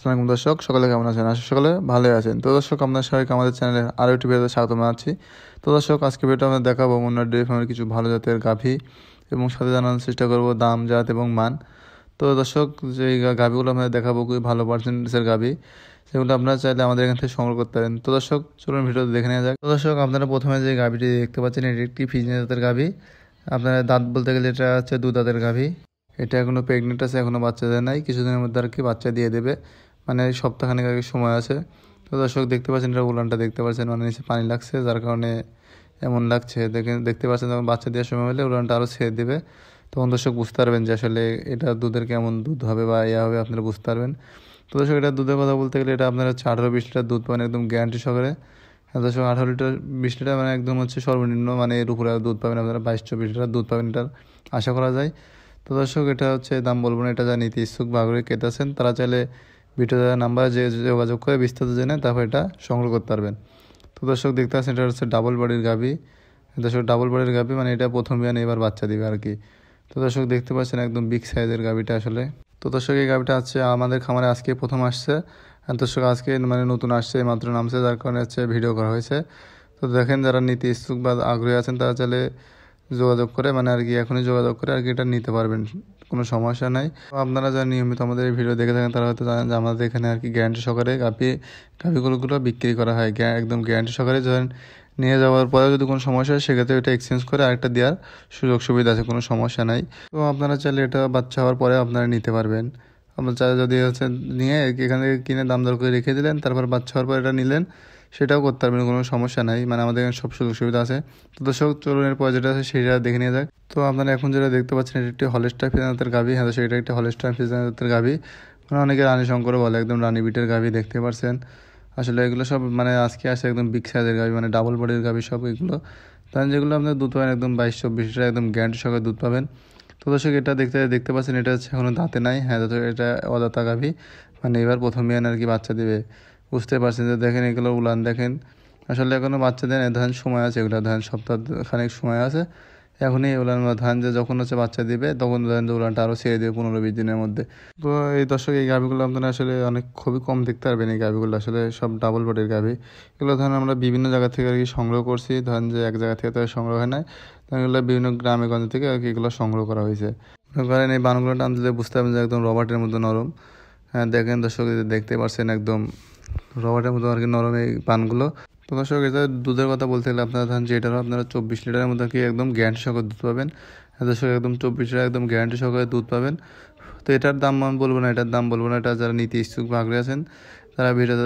আসসালামু দর্শক, সকলে কেমন আছেন? আশা সকলে ভালোই আছেন। তো দর্শক, আপনার সবাইকে আমাদের চ্যানেলে আরও একটি ভিডিওতে স্বাগত জানাচ্ছি। তো দর্শক, আজকে ভিডিওটা আমরা দেখাবো মুন্নার ডেয়ারি ফার্মের কিছু ভালো জাতের গাভী এবং সাথে জানানোর চেষ্টা করব দাম, জাত এবং মান। তো দর্শক, যে গাভীগুলো আমরা দেখাবো খুবই ভালো পার্সেন্টেজের গাভী, সেগুলো আপনারা চাইলে আমাদের এখান থেকে সংগ্রহ করতে পারেন। তো দর্শক, চলুন ভিডিওতে দেখে নেওয়া যাক। তো দর্শক, আপনারা প্রথমে যে গাভীটি দেখতে পাচ্ছেন, এটি একটি ফ্রিজিয়ান জাতের গাভী। আপনারা দাঁত বলতে গেলে এটা হচ্ছে 2 দাঁতের গাভী। এটা এখনো প্রেগনেন্ট আছে, এখনো বাচ্চা দেয় নাই, কিছুদিনের মধ্যে আর কি বাচ্চা দিয়ে দেবে, মানে সপ্তাহখানেক আগে সময় আছে। তো দর্শক, দেখতে পাচ্ছেন এটা উলানটা দেখতে পাচ্ছেন, মানে নিচে পানি লাগছে, যার কারণে এমন লাগছে। দেখতে পাচ্ছেন যখন বাচ্চা দেওয়ার সময় হলে উলানটা আরও ছেড়ে দেবে, তখন দর্শক বুঝতে পারবেন যে আসলে এটা দুধের কেমন দুধ হবে বা ইয়া হবে, আপনারা বুঝতে পারবেন। তো দর্শক, এটা দুধের কথা বলতে গেলে এটা আপনারা 18-20 লিটার দুধ পাবেন একদম গ্যারান্টি সহকারে। হ্যাঁ দর্শক, 18-20 লিটার মানে একদম হচ্ছে সর্বনিম্ন, মানে এর উপরে দুধ পাবেন আপনারা 22-24 লিটার দুধ পাবেন, এটার আশা করা যায়। তো দর্শক, এটা হচ্ছে দাম বলবো না, এটা যা নিতে ইচ্ছুক বা আগ্রহী ক্রেতা আছেন তারা চাইলে ভিডিও নাম্বার যে যোগাযোগ করে বিস্তারিত জেনে তারপর এটা সংগ্রহ করতে পারবেন। তো দর্শক, দেখতে পাচ্ছেন এটা হচ্ছে ডাবল বডির গাভী। দর্শক, ডাবল বডির গাভী মানে এটা প্রথম বিয়ানে এবার বাচ্চা দিবে আর কি। তো দর্শক, দেখতে পাচ্ছেন একদম বিগ সাইজের গাভীটা আসলে। তো দর্শক, এই গাভীটা হচ্ছে আমাদের খামারে আজকে প্রথম আসছে। আর দর্শক, আজকে মানে নতুন আসছে, মাত্র নামছে, যার কারণে হচ্ছে ভিডিও করা হয়েছে। তো দেখেন, যারা নিতে ইচ্ছুক বা আগ্রহী আছেন তারা চাইলে যোগাযোগ করে, মানে আর কি এখনই যোগাযোগ করে আর কি এটা নিতে পারবেন, কোনো সমস্যা নাই। তো আপনারা যারা নিয়মিত আমাদের এই ভিডিও দেখে থাকেন তারা হয়তো জানেন যে আমাদের এখানে আর কি গ্যারান্টি সহকারে গাভীগুলো বিক্রি করা হয়, একদম গ্যারান্টি সহকারে। ধরেন নিয়ে যাওয়ার পরে যদি কোনো সমস্যা হয় সেক্ষেত্রে এটা এক্সচেঞ্জ করে আরেকটা দেওয়ার সুযোগ সুবিধা আছে, কোনো সমস্যা নাই। তো আপনারা চাইলে এটা বাচ্চা হওয়ার পরে আপনারা নিতে পারবেন। আপনার চাইলে যদি হচ্ছে নিয়ে এখান থেকে কিনে দাম দর করে রেখে দিলেন, তারপর বাচ্চা হওয়ার পর এটা নিলেন, সেটাও করতে পারবেন, কোনো সমস্যা নাই। মানে আমাদের এখানে সব সুযোগ সুবিধা আছে। তো দর্শক, চলুন এরপর যেটা আছে সেটা দেখে নিয়ে যাক। তো আপনারা এখন যেটা দেখতে পাচ্ছেন এটা একটি হলস্টাইন ফ্রিজিয়ান গাভী। হ্যাঁ, সেটা একটি হলস্টাইন ফ্রিজিয়ান গাভী, মানে অনেকে রানী শঙ্কর বলে, একদম রানী বিটের গাভী দেখতে পাচ্ছেন। আসলে এগুলো সব মানে আজকে আসে একদম বিগ সাইজের গাভী, মানে ডাবল বডির গাভী সব এগুলো। তাই যেগুলো আপনার দুধ পাবেন একদম 22-24 লিটার একদম গ্যারান্টি সহকারে দুধ পাবেন। তো দর্শক, এটা দেখতে পাচ্ছেন এটা হচ্ছে এখনো দাঁতে নাই। হ্যাঁ দর্শক, এটা অদাতা গাভী, মানে এবার প্রথম বিয়ান আর কি বাচ্চা দিবে। বুঝতে পারছেন যে দেখেন এগুলো উলান দেখেন, আসলে এখনও বাচ্চা দেন, ধান সময় আছে, এগুলো ধান সপ্তাহ খানিক সময় আছে। এখনই উলান ধান যে যখন হচ্ছে বাচ্চা দিবে তখন ধান যে উলানটা আরও ছেড়ে দেবে 15-20 দিনের মধ্যে। তো এই দর্শক, এই গাভীগুলো আপনারা আসলে অনেক খুবই কম দেখতে পারবেন। এই গাভীগুলো আসলে সব ডাবল বডির গাভী। এগুলো ধরেন আমরা বিভিন্ন জায়গা থেকে আর কি সংগ্রহ করছি, ধরেন যে এক জায়গা থেকে তো সংগ্রহ হয় নাই, এগুলো বিভিন্ন গ্রামে গঞ্জ থেকে আর কি এগুলো সংগ্রহ করা হয়েছে। ধরেন এই বানগুলো টান দিলে বুঝতে পারবেন যে একদম রবার্টের মতো নরম। হ্যাঁ দেখেন দর্শক, দেখতে পাচ্ছেন একদম রবার্টের মতো আর কি নরম এই পানগুলো। তো দর্শক, এটা দুধের কথা বলতে গেলে আপনারা ধরেন যে এটারও আপনারা 24 লিটারের মধ্যে কি একদম গ্যারান্টি সহকারে দুধ পাবেন। দর্শক, একদম 24 লিটার একদম গ্যারান্টি সহকারে দুধ পাবেন। তো এটার দাম আমি বলবো না, এটার দাম বলবো না, এটা যারা নিতে ইচ্ছুক বা আগ্রহী আছেন তারা ভিডিওতে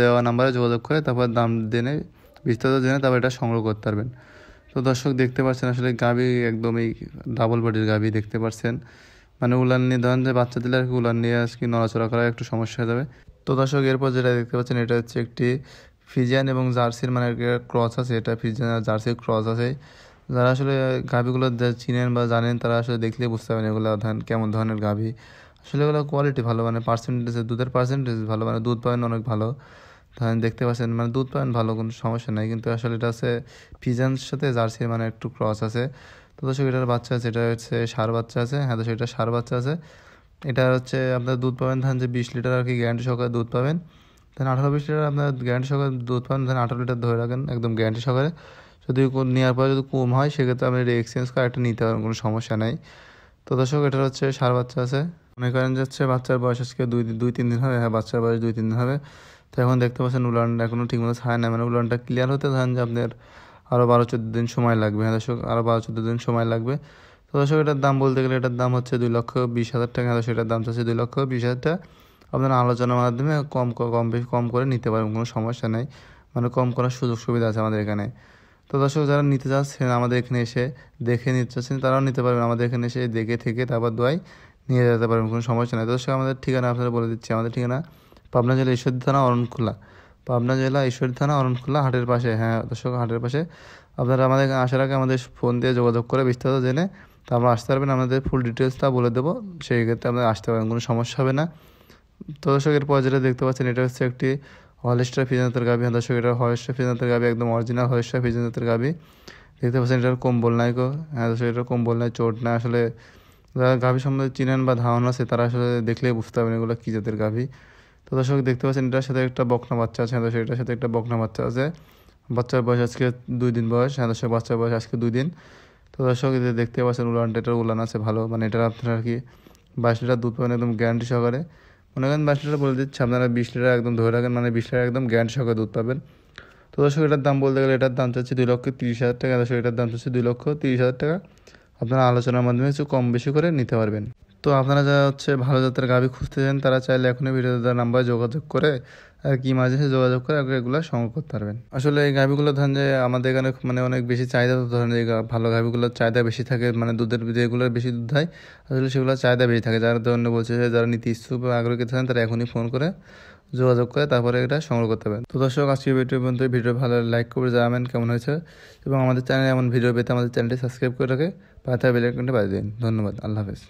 দেওয়া নাম্বারে যোগাযোগ করে তারপর দাম জেনে বিস্তারিত জেনে তারপর এটা সংগ্রহ করতে পারবেন। তো দর্শক, দেখতে পাচ্ছেন আসলে গাভী একদম এই ডাবল বডির গাভী দেখতে পাচ্ছেন, মানে উলান নিয়ে ধরেন যে বাচ্চা দিলে আর কি উলান নিয়ে আজকে নড়াচড়া করা একটু সমস্যা হয়ে যাবে। তো দর্শক, এরপর যেটা দেখতে পাচ্ছেন এটা হচ্ছে একটি ফিজিয়ান এবং জার্সির মানে ক্রস আছে, এটা ফিজিয়ান আর জার্সির ক্রস আছে। যারা আসলে গাভীগুলো চিনেন বা জানেন তারা আসলে দেখলেই বুঝতে পারেন এগুলো ধান কেমন ধরনের গাভী। আসলে এগুলো কোয়ালিটি ভালো, মানে পার্সেন্টেজ, দুধের পার্সেন্টেজ ভালো, মানে দুধ পাবেন অনেক ভালো। ধরেন দেখতে পাচ্ছেন মানে দুধ পাবেন ভালো, কোনো সমস্যা নাই। কিন্তু আসলে এটা আছে ফিজিয়ানের সাথে জার্সির মানে একটু ক্রস আছে। তো দর্শক, এটার বাচ্চা আছে, এটা হচ্ছে ষাঁড় বাচ্চা আছে। হ্যাঁ দর্শক, এটা ষাঁড় বাচ্চা আছে। এটা হচ্ছে আপনার দুধ পাবেন ধান যে 20 লিটার আর কি গ্যারান্টি সহকারে দুধ পাবেন। দেন 18-20 লিটার আপনার গ্যারান্টি সহকারে দুধ পাবেন, দেন 18 লিটার ধরে রাখেন একদম গ্যারান্টি সহকারে। যদি নেওয়ার পরে যদি কম হয় সেক্ষেত্রে আপনি এটা এক্সচেঞ্জ করে একটা নিতে পারেন, কোনো সমস্যা নাই। তো দর্শক, এটার হচ্ছে ষাঁড় বাচ্চা আছে। মনে করেন যে হচ্ছে বাচ্চার বয়স আজকে 2-3 দিন হবে। হ্যাঁ, বাচ্চার বয়স 2-3 দিন হবে। তো এখন দেখতে পাচ্ছেন উলান এখনও ঠিকমতো ছায় না, মানে উলানটা ক্লিয়ার হতে ধরেন যে আপনার আরও 12-14 দিন সময় লাগবে। হ্যাঁ দর্শক, আরও 12-14 দিন সময় লাগবে। তো দর্শক, এটার দাম বলতে গেলে এটার দাম হচ্ছে 2,20,000 টাকা। হ্যাঁ দর্শক, এটার দাম চাচ্ছে 2,20,000 টাকা। আপনারা আলোচনার মাধ্যমে কম করে নিতে পারবেন, কোনো সমস্যা নেই, মানে কম করার সুযোগ সুবিধা আছে আমাদের এখানে। তো দর্শক, যারা নিতে চাচ্ছেন আমাদের এখানে এসে দেখে নিতে চাচ্ছেন তারাও নিতে পারবেন, আমাদের এখানে এসে দেখে থেকে তারপর দোয়াই নিয়ে যেতে পারবেন, কোনো সমস্যা নেই। দর্শক, আমাদের ঠিকানা আপনারা বলে দিচ্ছি। আমাদের ঠিকানা পাবনা জেলা ঈশ্বরদী থানা অরণখোলা, পাবনা জেলা ঈশ্বরদী থানা অরণখোলা, হাটের পাশে। হ্যাঁ দর্শক, হাটের পাশে। আপনারা আমাদের এখানে আসার আগে আমাদের ফোন দিয়ে যোগাযোগ করে বিস্তারিত জেনে তারপর আসতে পারবেন, আমাদের ফুল ডিটেলসটা বলে দেবো, সেই ক্ষেত্রে আপনারা আসতে পারেন, কোনো সমস্যা হবে না। তো দর্শক, এরপর যেটা দেখতে পাচ্ছেন এটা হচ্ছে একটি হলস্টাইন ফ্রিজিয়ান গাভী। হ্যাঁ দর্শক, এটা হলস্টাইন ফ্রিজিয়ান গাভী, একদম অরিজিনাল হলস্টাইন ফ্রিজিয়ান গাভী। দেখতে পাচ্ছেন এটার কম্বল নাই গো। হ্যাঁ দর্শক, এটার কম্বল নাই, চোট না। আসলে যারা গাভী সম্বন্ধে চিনেন বা ধারণা আছে তারা আসলে দেখলেই বুঝতে পারবেন এগুলো কী জাতের গাভী। তো দর্শক দেখতে পাচ্ছেন এটার সাথে একটা বকনা বাচ্চা আছে। দর্শক এটার সাথে একটা বকনা বাচ্চা আছে। বাচ্চার বয়স আজকে 2 দিন বয়স। দর্শক বাচ্চার বয়স আজকে 2 দিন। তো দর্শক দেখতে পাচ্ছেন উলানটা, এটার উলান আছে ভালো, মানে এটার আপনারা আর কি 22 লিটার দুধ পাবেন একদম গ্যারান্টি সহকারে। মনে করেন 22 লিটার বলে দিচ্ছে, আপনারা 20 লিটার একদম ধরে রাখেন, মানে 20 লিটার একদম গ্যারান্টি সহকারে দুধ পাবেন। তো দর্শক এটার দাম বলতে গেলে এটার দাম চাচ্ছে 2,30,000 টাকা। দর্শক এটার দাম চাচ্ছে 2,30,000 টাকা। আপনারা আলোচনার মাধ্যমে কিছু কম বেশি করে নিতে পারবেন। তো আপনারা যারা ভালো জাতের গাভী খুঁজতেছেন তারা চাইলে এখনই ভিডিওতে দেওয়া নাম্বারে যোগাযোগ করে আর কি মাঝে সাথে যোগাযোগ করে এগুলো সংগ্রহ করতে পারবেন। আসলে এই গাভীগুলো ধরেন যে আমাদের এখানে মানে অনেক বেশি চাহিদা, তো ধরেন এই ভালো গাভীগুলোর চাহিদা বেশি থাকে, মানে দুধের যেগুলোর বেশি দুধ হয় আসলে সেগুলোর চাহিদা বেশি থাকে। যার জন্য বলছে যে যারা নিতে ইচ্ছুক বা আগ্রহী থাকেন তারা এখনই ফোন করে যোগাযোগ করে তারপরে এটা সংগ্রহ করতে পারেন। তো দর্শক আজকে ভিডিও পর্যন্ত, ভিডিও ভালো লাইক করে জানাবেন কেমন হয়েছে, এবং আমাদের চ্যানেলে এমন ভিডিও পেতে আমাদের চ্যানেলটি সাবস্ক্রাইব করে রাখে পাশে বেল আইকনটি বাজিয়ে দিন। ধন্যবাদ, আল্লাহ হাফেজ।